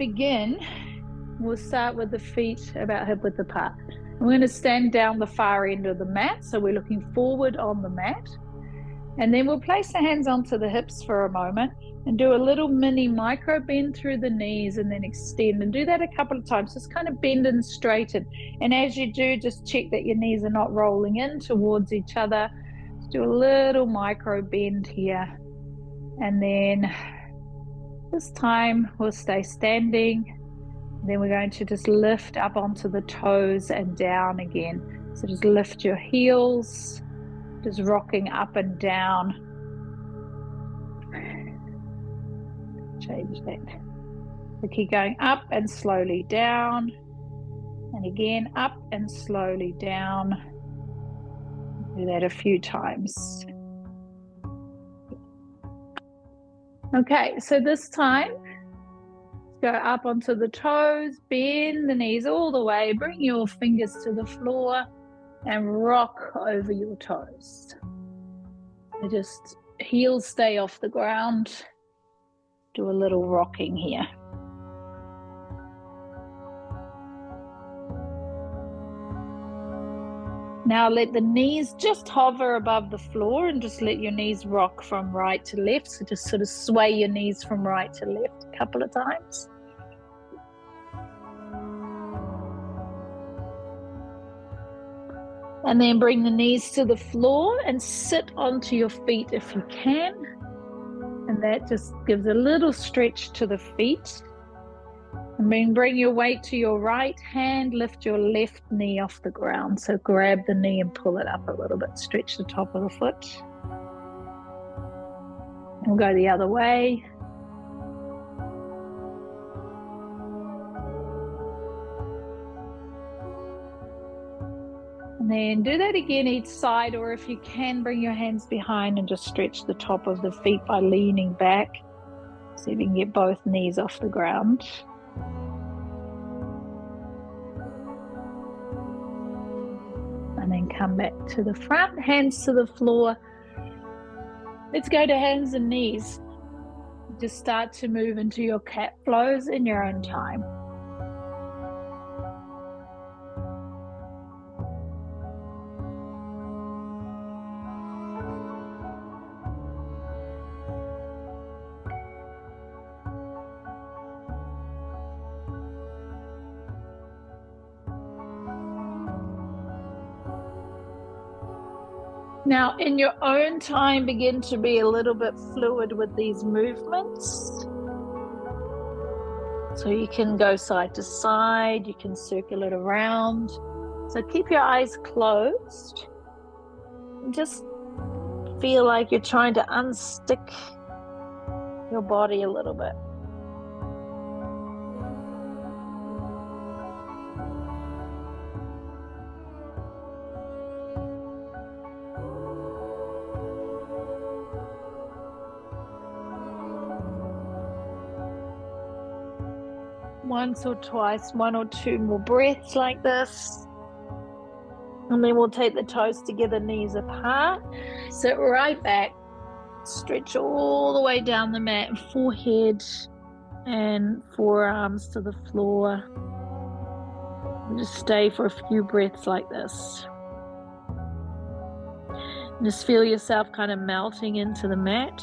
begin, we'll start with the feet about hip-width apart. We're going to stand down the far end of the mat, so we're looking forward on the mat. And then we'll place the hands onto the hips for a moment and do a little mini micro bend through the knees and then extend, and do that a couple of times. Just kind of bend and straighten. And as you do, just check that your knees are not rolling in towards each other. Just do a little micro bend here. And then this time we'll stay standing. Then we're going to just lift up onto the toes and down again. So just lift your heels, just rocking up and down. Change that. So keep going up and slowly down. And again, up and slowly down. Do that a few times. Okay, so this time, go up onto the toes, bend the knees all the way, bring your fingers to the floor and rock over your toes. So just heels stay off the ground. Do a little rocking here. Now let the knees just hover above the floor and just let your knees rock from right to left. So just sort of sway your knees from right to left a couple of times. And then bring the knees to the floor and sit onto your feet if you can. And that just gives a little stretch to the feet. And then bring your weight to your right hand, lift your left knee off the ground. So grab the knee and pull it up a little bit, stretch the top of the foot. And we'll go the other way. And then do that again each side, or if you can, bring your hands behind and just stretch the top of the feet by leaning back. See if you can get both knees off the ground. And then come back to the front, hands to the floor. Let's go to hands and knees. Just start to move into your cat flows in your own time. Now, in your own time, begin to be a little bit fluid with these movements. So you can go side to side, you can circle it around. So keep your eyes closed. And just feel like you're trying to unstick your body a little bit. Once or twice, one or two more breaths like this. And then we'll take the toes together, knees apart. Sit right back. Stretch all the way down the mat, forehead and forearms to the floor. And just stay for a few breaths like this. And just feel yourself kind of melting into the mat.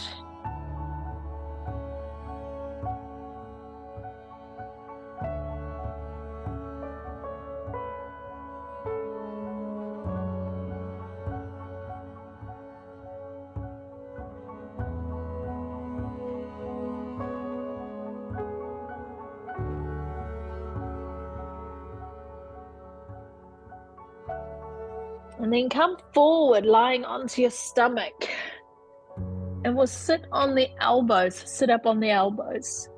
And then come forward, lying onto your stomach. And we'll sit on the elbows, sit up on the elbows.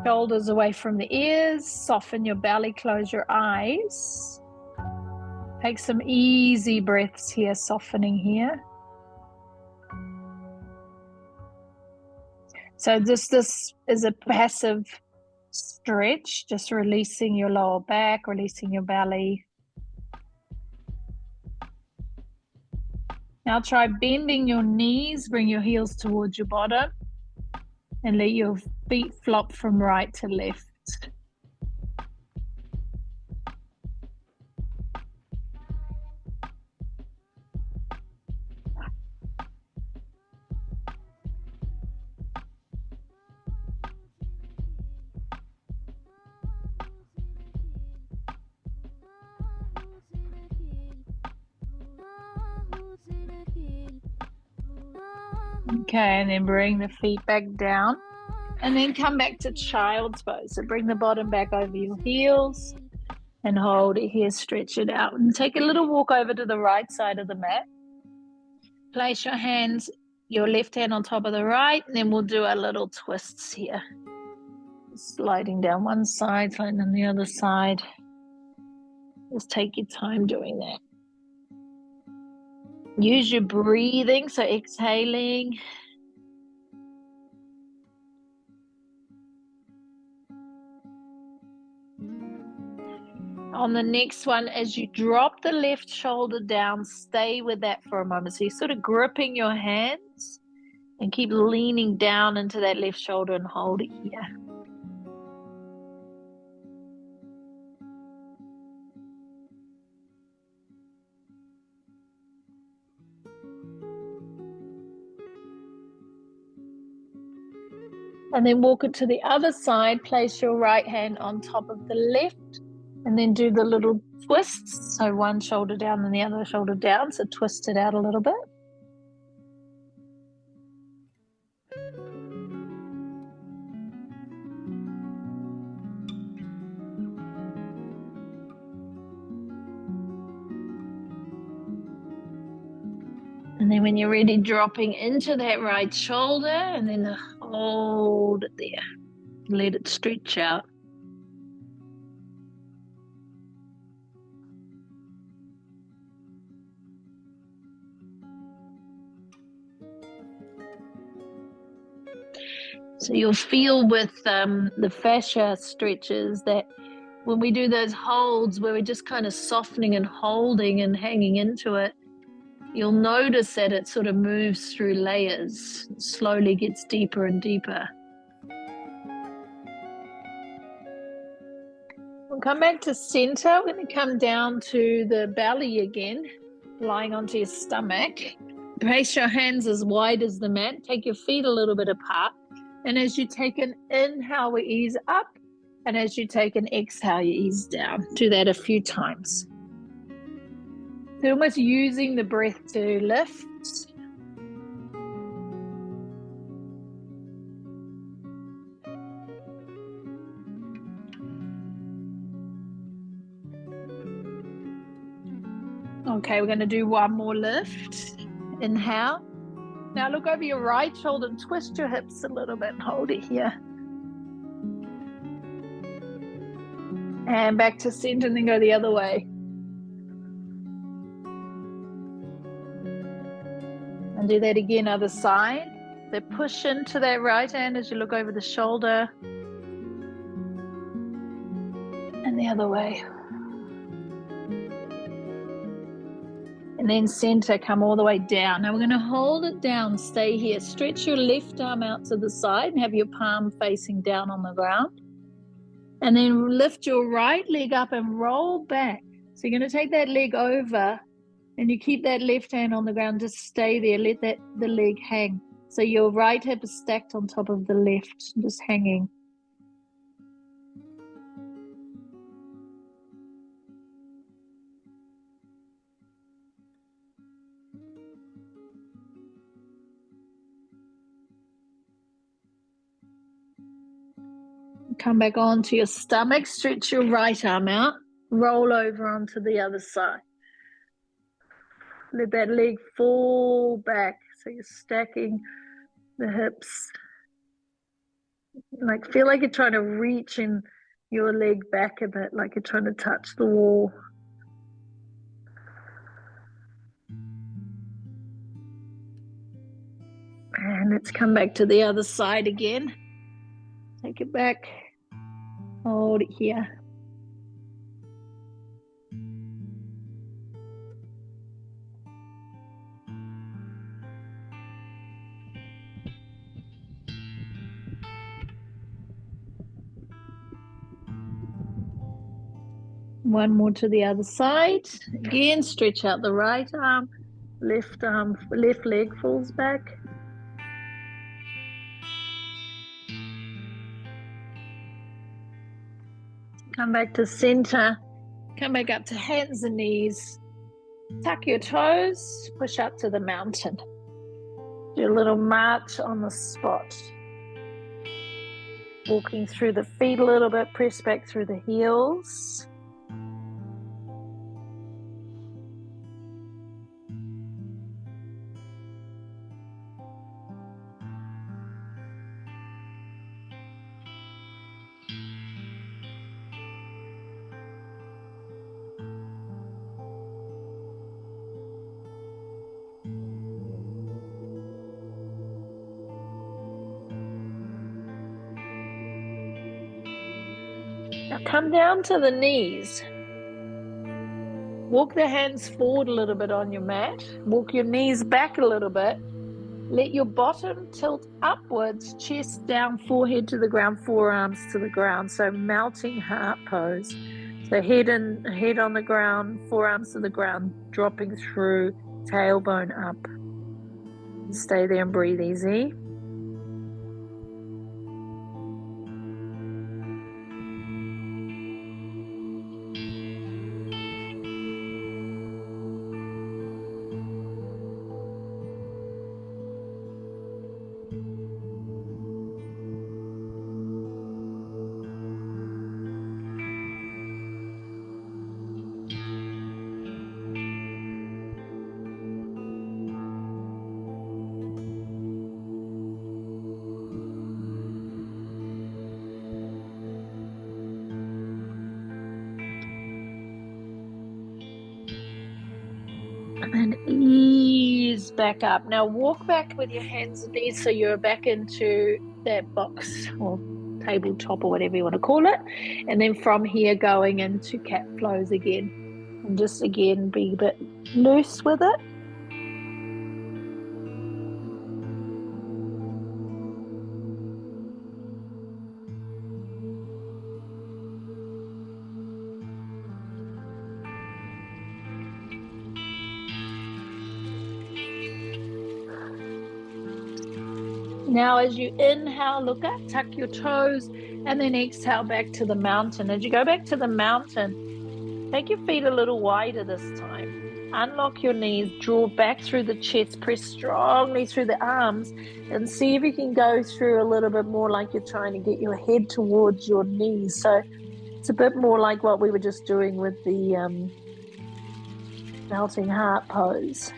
Shoulders away from the ears, soften your belly, close your eyes. Take some easy breaths here, softening here. So this is a passive stretch, just releasing your lower back, releasing your belly. Now try bending your knees, bring your heels towards your bottom. And let your feet flop from right to left. Okay, and then bring the feet back down. And then come back to child's pose. So bring the bottom back over your heels and hold it here, stretch it out. And take a little walk over to the right side of the mat. Place your hands, your left hand on top of the right, and then we'll do our little twists here. Sliding down one side, sliding on the other side. Just take your time doing that. Use your breathing, so exhaling. On the next one, as you drop the left shoulder down, stay with that for a moment. So you're sort of gripping your hands and keep leaning down into that left shoulder and hold it here. And then walk it to the other side. Place your right hand on top of the left and then do the little twists. So one shoulder down and the other shoulder down. So twist it out a little bit. And then when you're ready, dropping into that right shoulder and then hold it there. Let it stretch out. So you'll feel with the fascia stretches that when we do those holds where we're just kind of softening and holding and hanging into it, you'll notice that it sort of moves through layers, slowly gets deeper and deeper. We'll come back to center. We're going to come down to the belly again, lying onto your stomach. Place your hands as wide as the mat. Take your feet a little bit apart. And as you take an inhale, we ease up. And as you take an exhale, you ease down. Do that a few times. So almost using the breath to lift. Okay, we're going to do one more lift. Inhale. Now look over your right shoulder and twist your hips a little bit and hold it here. And back to center and then go the other way. And do that again, other side. So push into that right hand as you look over the shoulder. And the other way. And then center, come all the way down. Now we're going to hold it down, stay here. Stretch your left arm out to the side and have your palm facing down on the ground. And then lift your right leg up and roll back. So you're going to take that leg over and you keep that left hand on the ground. Just stay there, let the leg hang. So your right hip is stacked on top of the left, just hanging. Come back onto your stomach, stretch your right arm out, roll over onto the other side. Let that leg fall back, so you're stacking the hips. Like feel like you're trying to reach in your leg back a bit, like you're trying to touch the wall. And let's come back to the other side again. Take it back. Hold it here. One more to the other side. Again, stretch out the right arm, left leg falls back. Come back to center. Come back up to hands and knees. Tuck your toes, push up to the mountain. Do a little march on the spot. Walking through the feet a little bit, press back through the heels. Now come down to the knees. Walk the hands forward a little bit on your mat. Walk your knees back a little bit. Let your bottom tilt upwards, chest down, forehead to the ground, forearms to the ground. So melting heart pose. So head on the ground, forearms to the ground, dropping through, tailbone up. Stay there and breathe easy. And then ease back up. Now walk back with your hands and knees so you're back into that box or tabletop or whatever you want to call it. And then from here going into cat flows again. And just again be a bit loose with it. Now as you inhale, look up, tuck your toes, and then exhale back to the mountain. As you go back to the mountain, make your feet a little wider this time. Unlock your knees, draw back through the chest, press strongly through the arms, and see if you can go through a little bit more like you're trying to get your head towards your knees. So it's a bit more like what we were just doing with the melting heart pose.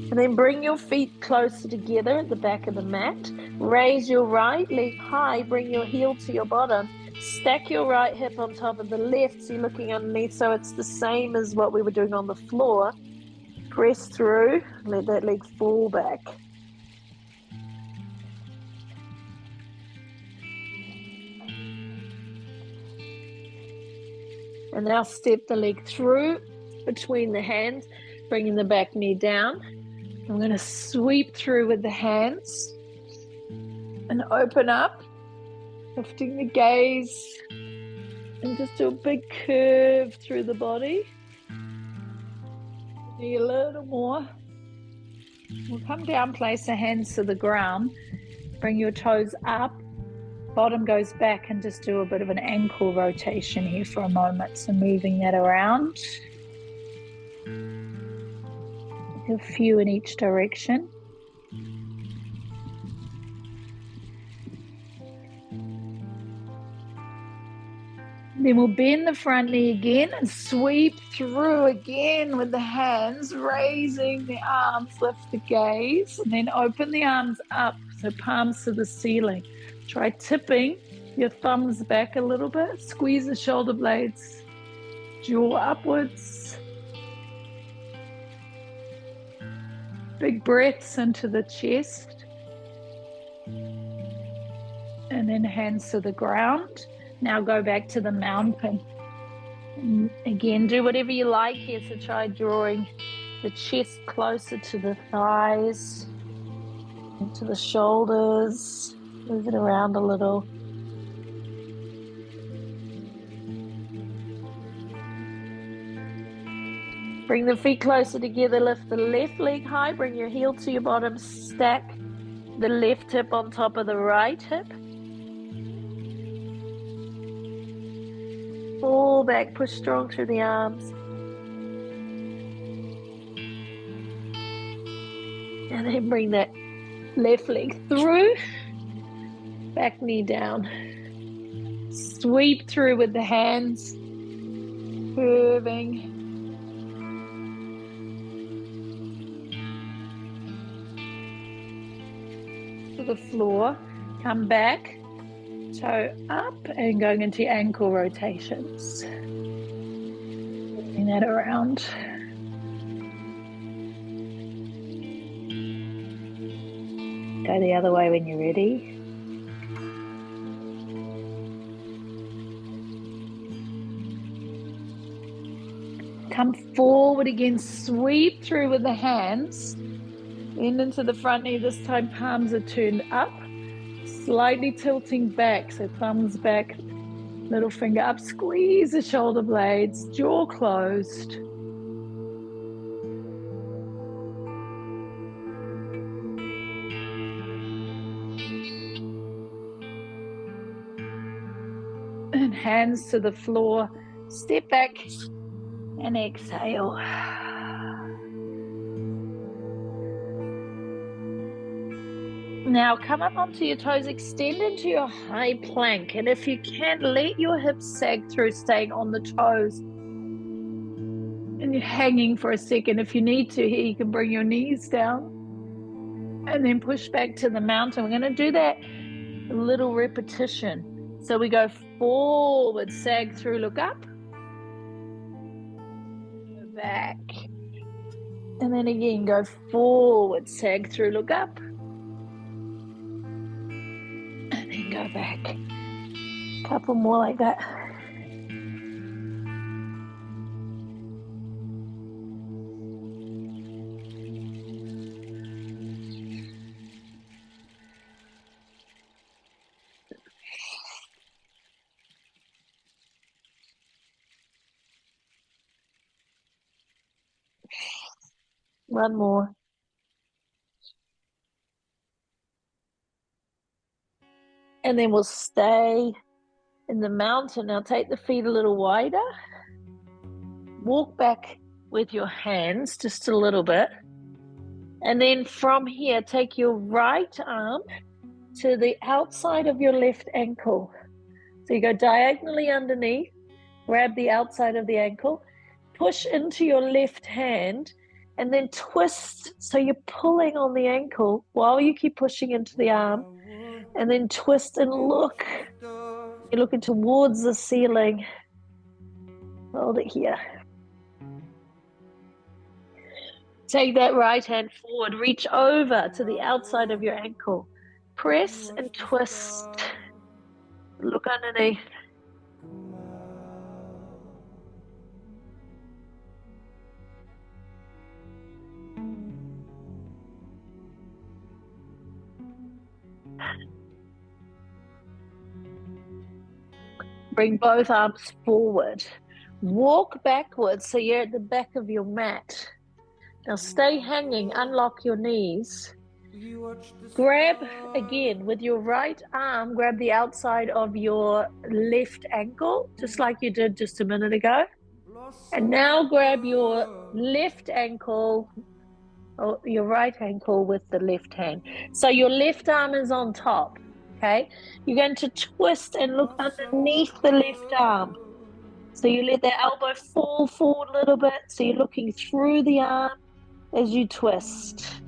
And then bring your feet closer together at the back of the mat. Raise your right leg high, bring your heel to your bottom. Stack your right hip on top of the left, so you're looking underneath, so it's the same as what we were doing on the floor. Press through, let that leg fall back. And now step the leg through between the hands, bringing the back knee down. I'm going to sweep through with the hands and open up, lifting the gaze, and just do a big curve through the body. Maybe a little more. We'll come down, place the hands to the ground, bring your toes up, bottom goes back, and just do a bit of an ankle rotation here for a moment. So moving that around. A few in each direction. Then we'll bend the front knee again and sweep through again with the hands, raising the arms, lift the gaze, and then open the arms up, so palms to the ceiling. Try tipping your thumbs back a little bit, squeeze the shoulder blades, jaw upwards. Big breaths into the chest. And then hands to the ground. Now go back to the mountain. And again, do whatever you like here. So try drawing the chest closer to the thighs, into the shoulders. Move it around a little. Bring the feet closer together. Lift the left leg high. Bring your heel to your bottom. Stack the left hip on top of the right hip. Fall back. Push strong through the arms. And then bring that left leg through. Back knee down. Sweep through with the hands. Curving. To the floor. Come back. Toe up and going into ankle rotations. Bring that around. Go the other way when you're ready. Come forward again, sweep through with the hands. Bend into the front knee. This time palms are turned up, slightly tilting back. So thumbs back, little finger up, squeeze the shoulder blades, jaw closed. And hands to the floor. Step back and exhale. Now come up onto your toes, extend into your high plank. And if you can, let your hips sag through, staying on the toes. And you're hanging for a second. If you need to, here you can bring your knees down. And then push back to the mountain. We're going to do that a little repetition. So we go forward, sag through, look up. Go back. And then again, go forward, sag through, look up. And then go back. Couple more like that. One more. And then we'll stay in the mountain. Now take the feet a little wider. Walk back with your hands just a little bit. And then from here, take your right arm to the outside of your left ankle. So you go diagonally underneath, grab the outside of the ankle, push into your left hand, and then twist. So you're pulling on the ankle while you keep pushing into the arm, and then twist and look. You're looking towards the ceiling. Hold it here. Take that right hand forward, reach over to the outside of your ankle. Press and twist. Look underneath. Bring both arms forward. Walk backwards so you're at the back of your mat. Now stay hanging, unlock your knees. Grab again with your right arm, grab the outside of your left ankle, just like you did just a minute ago. And now grab your left ankle, or your right ankle with the left hand. So your left arm is on top, okay? You're going to twist and look underneath the left arm. So you let the elbow fall forward a little bit. So you're looking through the arm as you twist.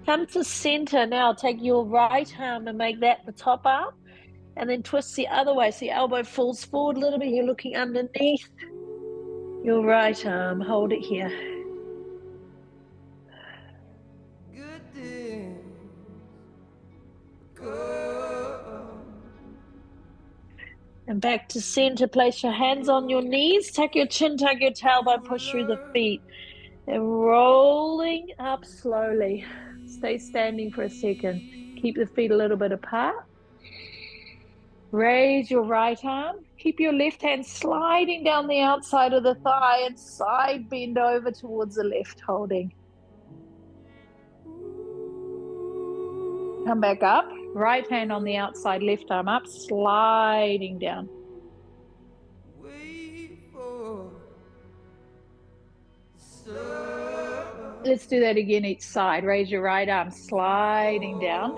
Come to center now. Take your right arm and make that the top arm. And then twist the other way. So your elbow falls forward a little bit. You're looking underneath your right arm. Hold it here. And back to center. Place your hands on your knees. Tuck your chin, tuck your tailbone, push through the feet. And rolling up slowly. Stay standing for a second. Keep the feet a little bit apart. Raise your right arm. Keep your left hand sliding down the outside of the thigh and side bend over towards the left, holding. Come back up. Right hand on the outside, left arm up, sliding down. Let's do that again each side. Raise your right arm, sliding down.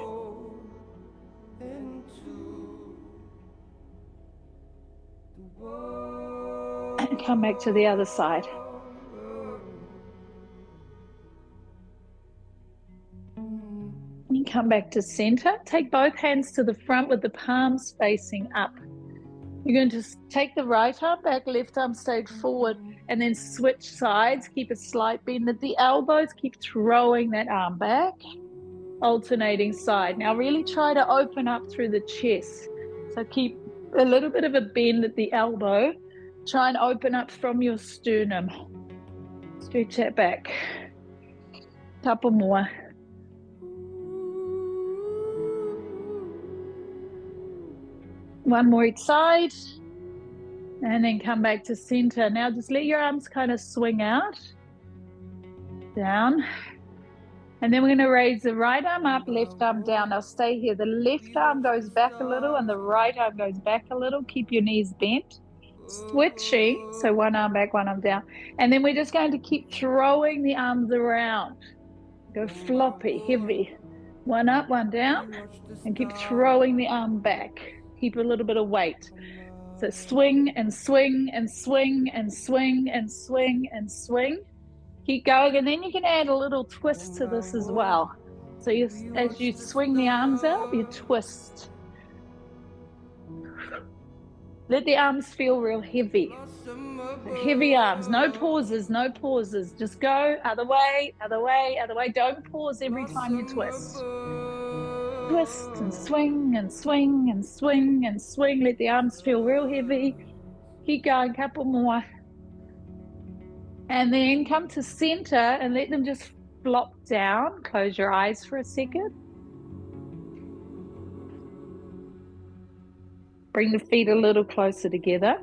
And come back to the other side. And come back to center. Take both hands to the front with the palms facing up. You're going to take the right arm back, left arm straight forward, and then switch sides. Keep a slight bend at the elbows. Keep throwing that arm back. Alternating side. Now really try to open up through the chest. So keep a little bit of a bend at the elbow. Try and open up from your sternum. Stretch that back. Couple more. One more each side. And then come back to center. Now just let your arms kind of swing out. Down. And then we're going to raise the right arm up, left arm down. Now stay here. The left arm goes back a little and the right arm goes back a little. Keep your knees bent. Switching. So one arm back, one arm down. And then we're just going to keep throwing the arms around. Go floppy, heavy. One up, one down. And keep throwing the arm back. Keep a little bit of weight. So swing and swing and swing and swing and swing and swing. Keep going, and then you can add a little twist to this as well. So as you swing the arms out, you twist. Let the arms feel real heavy. Heavy arms, no pauses, no pauses. Just go other way, other way, other way. Don't pause every time you twist. Twist and swing and swing and swing and swing. Let the arms feel real heavy. Keep going, couple more. And then come to center and let them just flop down. Close your eyes for a second. Bring the feet a little closer together.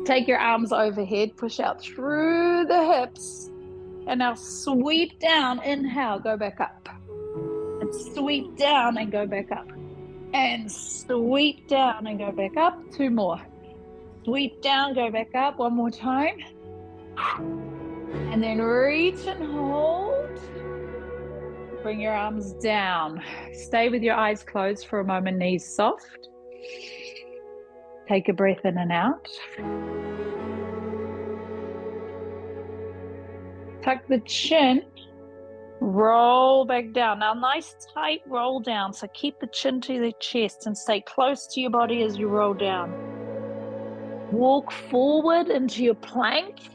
Take your arms overhead, push out through the hips. And now sweep down, inhale, go back up. And sweep down and go back up. And sweep down and go back up. Two more. Sweep down, go back up. One more time. And then reach and hold. Bring your arms down. Stay with your eyes closed for a moment, knees soft. Take a breath in and out. Tuck the chin. Roll back down. Now, nice tight roll down. So keep the chin to the chest and stay close to your body as you roll down. Walk forward into your plank.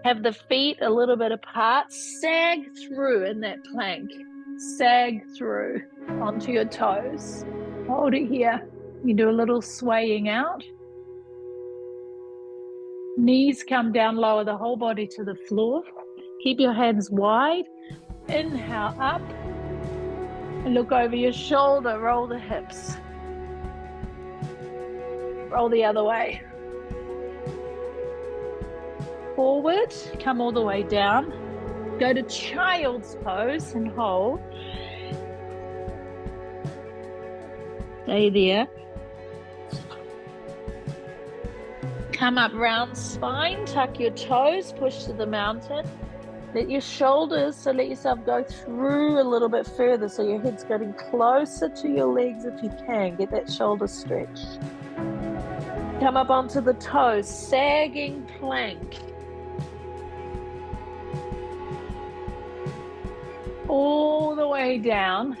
Have the feet a little bit apart. Sag through in that plank. Sag through onto your toes. Hold it here. You do a little swaying out. Knees come down, lower the whole body to the floor. Keep your hands wide. Inhale up. And look over your shoulder. Roll the hips. Roll the other way. Forward, come all the way down. Go to child's pose and hold. Stay there. Come up, round spine, tuck your toes, push to the mountain. Let your shoulders, so let yourself go through a little bit further so your head's getting closer to your legs if you can. Get that shoulder stretch. Come up onto the toes, sagging plank. All the way down.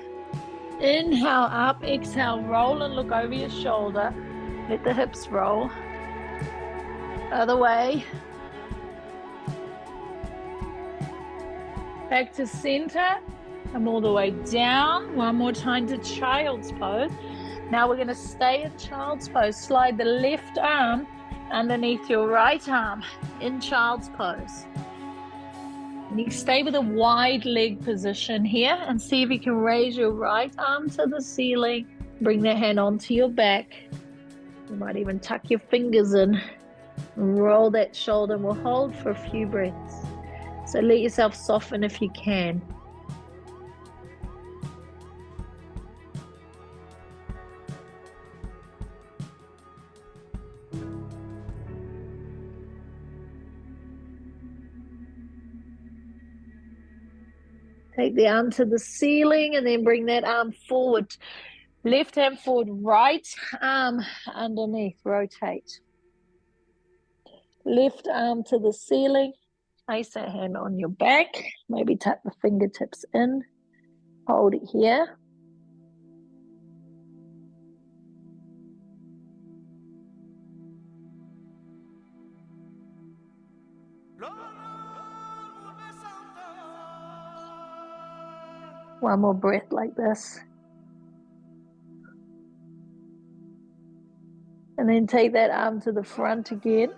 Inhale up, exhale, roll and look over your shoulder. Let the hips roll. Other way. Back to center. Come all the way down. One more time to child's pose. Now we're going to stay in child's pose. Slide the left arm underneath your right arm in child's pose. And you stay with a wide leg position here and see if you can raise your right arm to the ceiling. Bring the hand onto your back. You might even tuck your fingers in. Roll that shoulder and we'll hold for a few breaths. So let yourself soften if you can. Take the arm to the ceiling and then bring that arm forward. Left hand forward, right arm underneath, rotate. Left arm to the ceiling, place that hand on your back, maybe tuck the fingertips in, hold it here. One more breath like this. And then take that arm to the front again.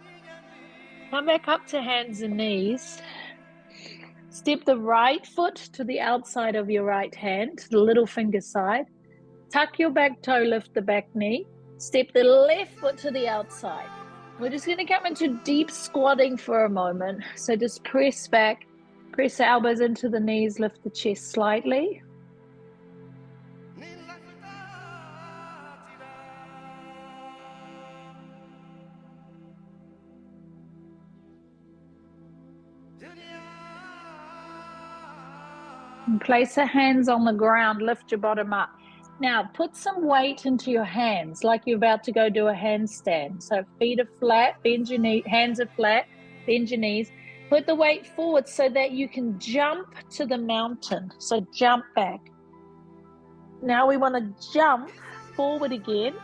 Come back up to hands and knees. Step the right foot to the outside of your right hand, to the little finger side. Tuck your back toe, lift the back knee. Step the left foot to the outside. We're just going to come into deep squatting for a moment. So just press back, press the elbows into the knees, lift the chest slightly. And place the hands on the ground, lift your bottom up. Now put some weight into your hands like you're about to go do a handstand. So feet are flat, bend your knees, hands are flat, bend your knees. Put the weight forward so that you can jump to the mountain. So jump back. Now we want to jump forward again.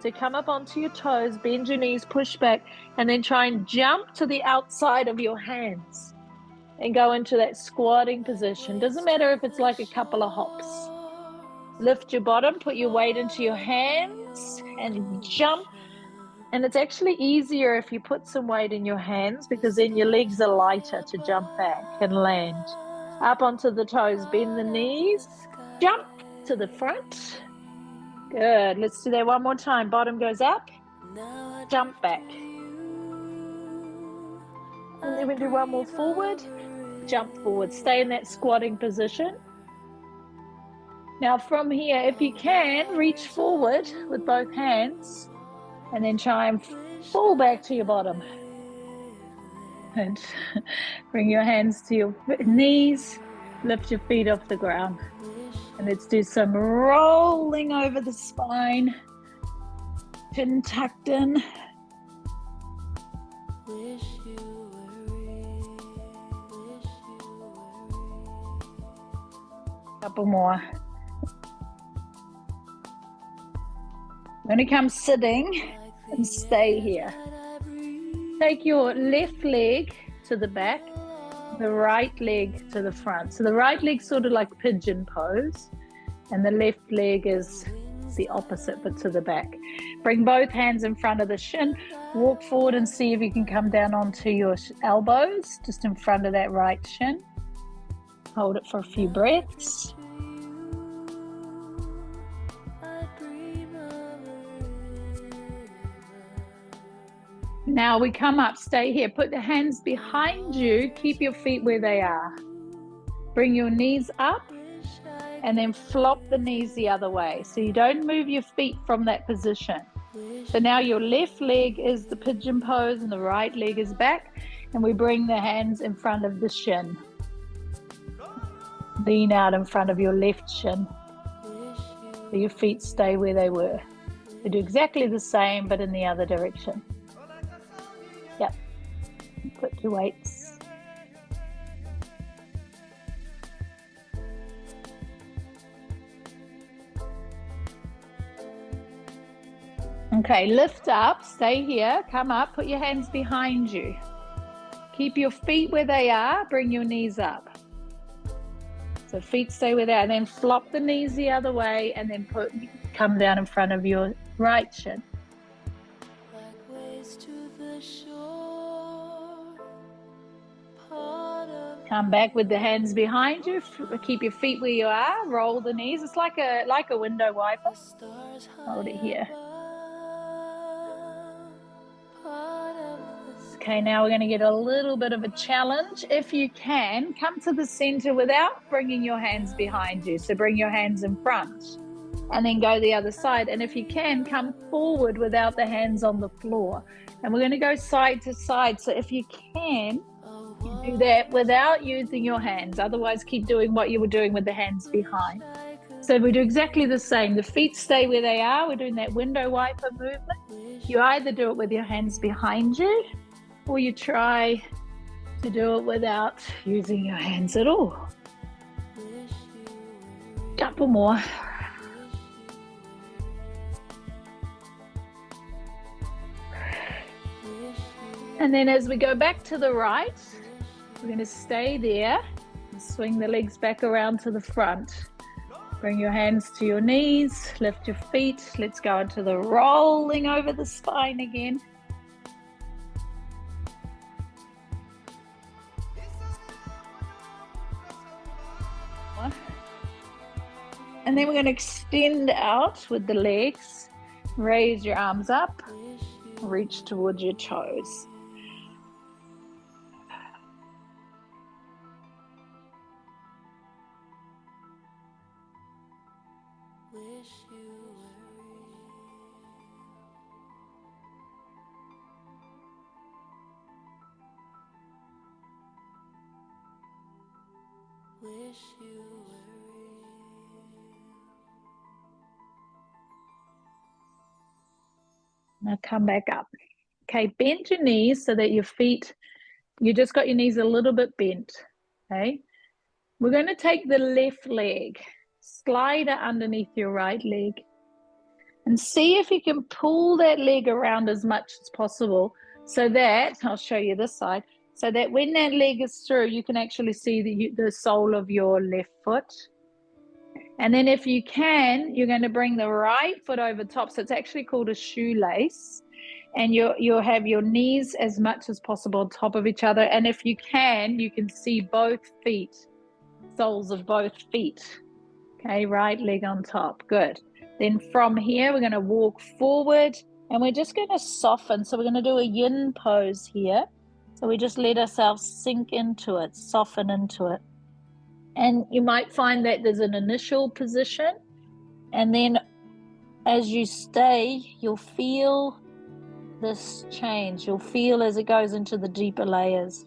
So come up onto your toes, bend your knees, push back, and then try and jump to the outside of your hands. And go into that squatting position. Doesn't matter if it's like a couple of hops. Lift your bottom, put your weight into your hands and jump. And it's actually easier if you put some weight in your hands because then your legs are lighter to jump back and land. Up onto the toes, bend the knees, jump to the front. Good, let's do that one more time. Bottom goes up, jump back. And then we do one more forward. Jump forward, stay in that squatting position. Now from here, if you can, reach forward with both hands and then try and fall back to your bottom. And bring your hands to your knees, lift your feet off the ground. And let's do some rolling over the spine, chin tucked in. Couple more. I'm going to come sitting and stay here. Take your left leg to the back, the right leg to the front. So the right leg's sort of like pigeon pose, and the left leg is the opposite but to the back. Bring both hands in front of the shin. Walk forward and see if you can come down onto your elbows, just in front of that right shin. Hold it for a few breaths. Now we come up, stay here. Put the hands behind you. Keep your feet where they are. Bring your knees up and then flop the knees the other way. So you don't move your feet from that position. So now your left leg is the pigeon pose and the right leg is back. And we bring the hands in front of the shin. Lean out in front of your left shin. So your feet stay where they were. They do exactly the same, but in the other direction. Yep. Put your weights. Okay, lift up, stay here, come up, put your hands behind you. Keep your feet where they are, bring your knees up. So feet stay where they are, and then flop the knees the other way, and then come down in front of your right shin. Come back with the hands behind you. Keep your feet where you are. Roll the knees. It's like a window wiper. Hold it here. Okay, now we're going to get a little bit of a challenge. If you can, come to the center without bringing your hands behind you. So bring your hands in front and then go the other side. And if you can, come forward without the hands on the floor. And we're going to go side to side. So if you can, you do that without using your hands. Otherwise, keep doing what you were doing with the hands behind. So we do exactly the same. The feet stay where they are. We're doing that window wiper movement. You either do it with your hands behind you, or you try to do it without using your hands at all. Couple more. And then as we go back to the right, we're going to stay there and swing the legs back around to the front. Bring your hands to your knees, lift your feet. Let's go into the rolling over the spine again. And then we're going to extend out with the legs. Raise your arms up, reach towards your toes. Now come back up. Okay, bend your knees so that your feet, you just got your knees a little bit bent. Okay, we're going to take the left leg, slide it underneath your right leg, and see if you can pull that leg around as much as possible so that, I'll show you this side, so that when that leg is through, you can actually see the sole of your left foot. And then if you can, you're going to bring the right foot over top. So it's actually called a shoelace. And you'll have your knees as much as possible on top of each other. And if you can see both feet, soles of both feet. Okay, right leg on top. Good. Then from here, we're going to walk forward and we're just going to soften. So we're going to do a yin pose here. So we just let ourselves sink into it, soften into it. And you might find that there's an initial position, and then as you stay, you'll feel this change. You'll feel as it goes into the deeper layers.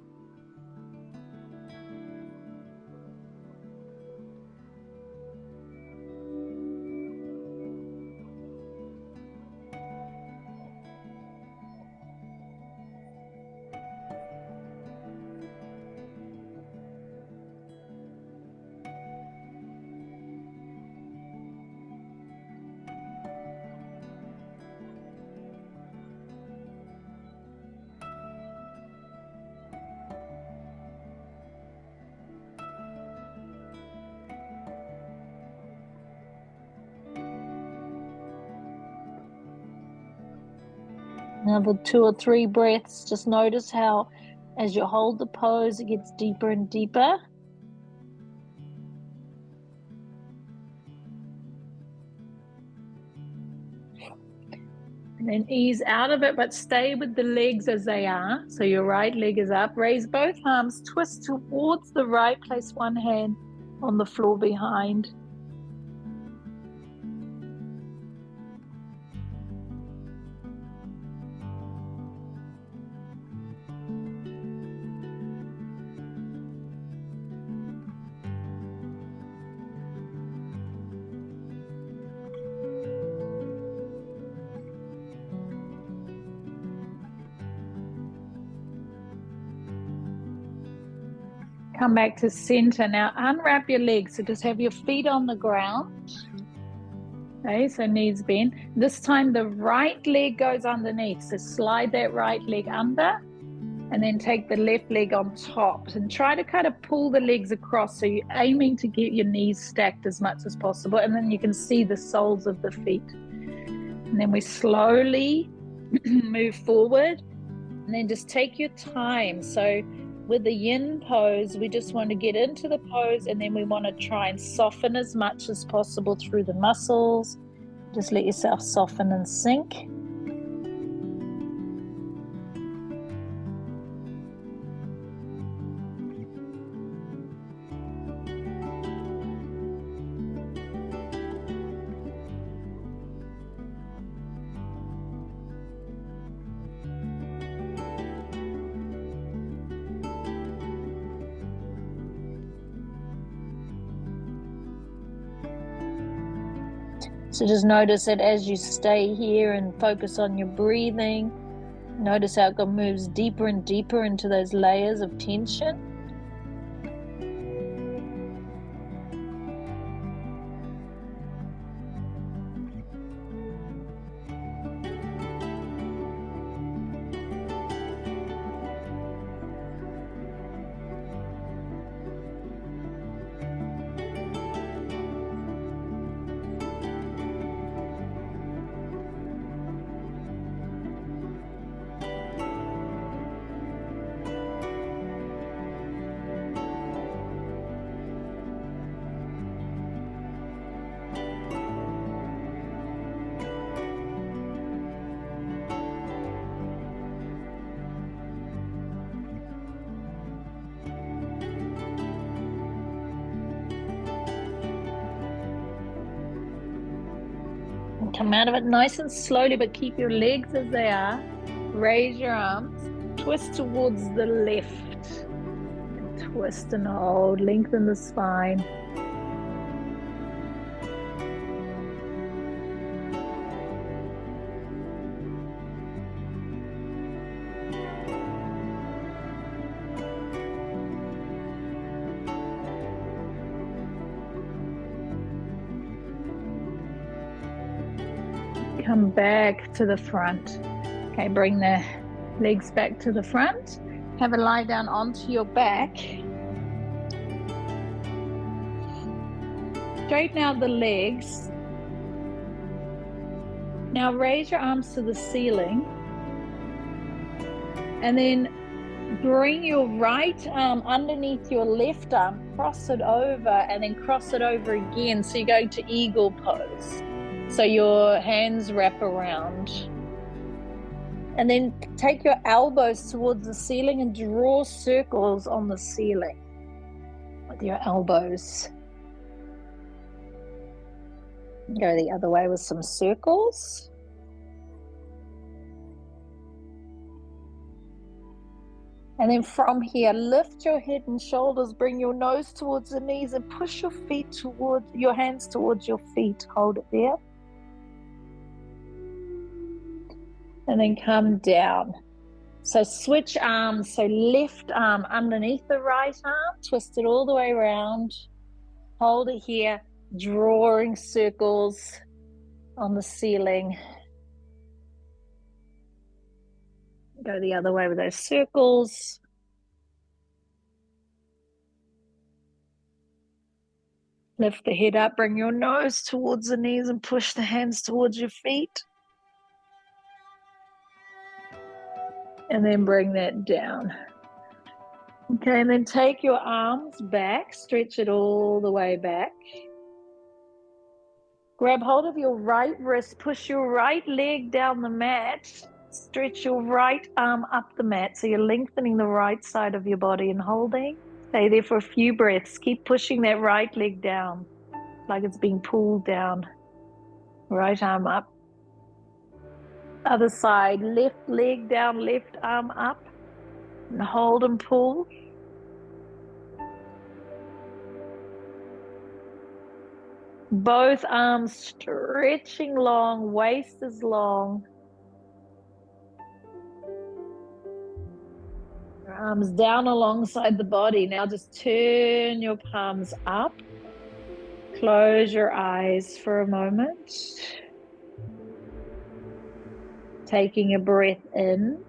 Another 2 or 3 breaths. Just notice how as you hold the pose, it gets deeper and deeper. And then ease out of it, but stay with the legs as they are. So your right leg is up. Raise both arms, twist towards the right. Place one hand on the floor behind. Come back to center. Now unwrap your legs. So just have your feet on the ground. Okay, so knees bent. This time the right leg goes underneath. So slide that right leg under And then take the left leg on top and try to kind of pull the legs across. So you're aiming to get your knees stacked as much as possible. And then you can see the soles of the feet. And then we slowly move forward. And then just take your time. So with the yin pose, we just want to get into the pose, and then we want to try and soften as much as possible through the muscles. Just let yourself soften and sink. So just notice that as you stay here and focus on your breathing, notice how it moves deeper and deeper into those layers of tension. Come out of it nice and slowly, but keep your legs as they are. Raise your arms, twist towards the left, and twist and hold, lengthen the spine. Come back to the front. Okay, bring the legs back to the front. Have a lie down onto your back. Straighten out the legs. Now raise your arms to the ceiling. And then bring your right arm underneath your left arm, cross it over, and then cross it over again. So you're going to eagle pose. So your hands wrap around. And then take your elbows towards the ceiling and draw circles on the ceiling with your elbows. Go the other way with some circles. And then from here, lift your head and shoulders, bring your nose towards the knees and push your feet towards your hands towards your feet. Hold it there. And then come down. So switch arms. So left arm underneath the right arm, twist it all the way around. Hold it here, drawing circles on the ceiling. Go the other way with those circles. Lift the head up, bring your nose towards the knees and push the hands towards your feet. And then bring that down. Okay, and then take your arms back, stretch it all the way back. Grab hold of your right wrist, push your right leg down the mat, stretch your right arm up the mat. So you're lengthening the right side of your body and holding. Stay there for a few breaths. Keep pushing that right leg down, like it's being pulled down. Right arm up. Other side, left leg down, left arm up. And hold and pull. Both arms stretching long, waist is long. Your arms down alongside the body. Now just turn your palms up. Close your eyes for a moment. Taking a breath in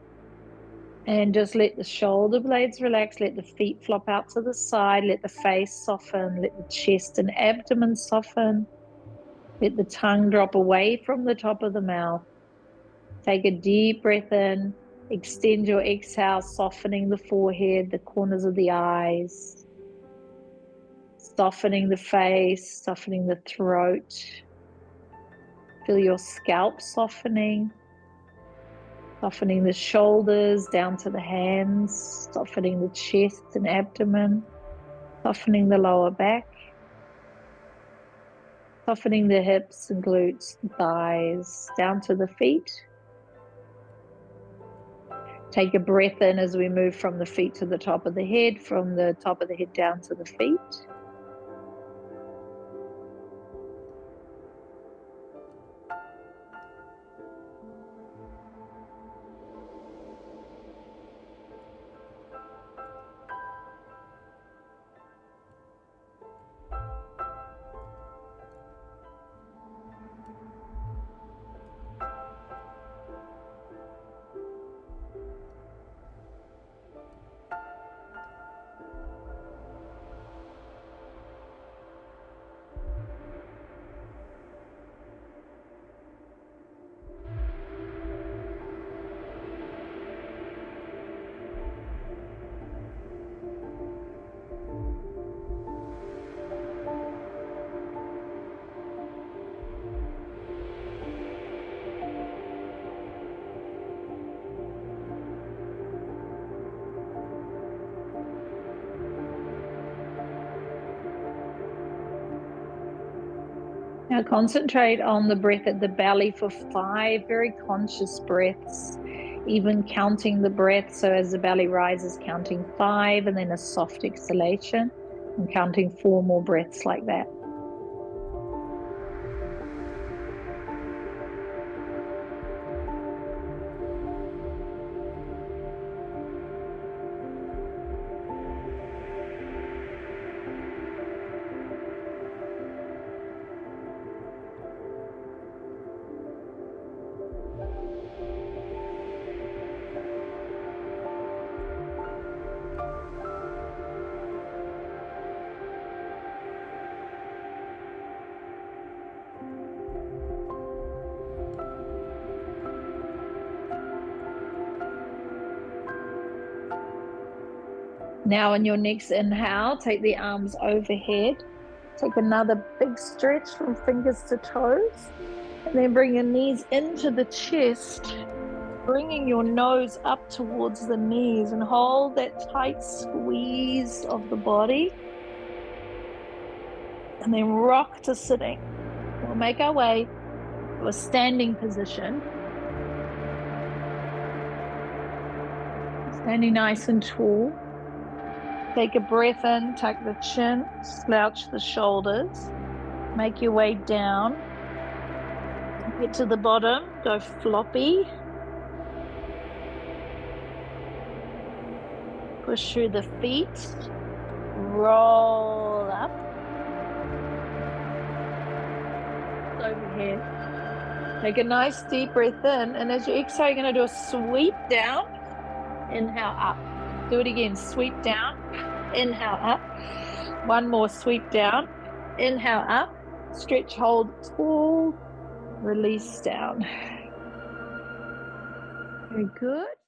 And just let the shoulder blades relax, let the feet flop out to the side, let the face soften, let the chest and abdomen soften, let the tongue drop away from the top of the mouth. Take a deep breath in, extend your exhale, softening the forehead, the corners of the eyes, softening the face, softening the throat. Feel your scalp softening. Softening the shoulders down to the hands, softening the chest and abdomen, softening the lower back, softening the hips and glutes, and thighs, down to the feet. Take a breath in as we move from the feet to the top of the head, from the top of the head down to the feet. Now concentrate on the breath at the belly for 5 very conscious breaths, even counting the breath. So as the belly rises, counting 5 and then a soft exhalation and counting 4 more breaths like that. Now on your next inhale, take the arms overhead. Take another big stretch from fingers to toes. And then bring your knees into the chest, bringing your nose up towards the knees, and hold that tight squeeze of the body. And then rock to sitting. We'll make our way to a standing position. Standing nice and tall. Take a breath in, tuck the chin, slouch the shoulders, make your way down, get to the bottom, go floppy, push through the feet, roll up, overhead. Take a nice deep breath in, and as you exhale, you're going to do a sweep down, inhale up. Do it again, sweep down, inhale up. One more sweep down, inhale up, stretch, hold tall, release down. Very good.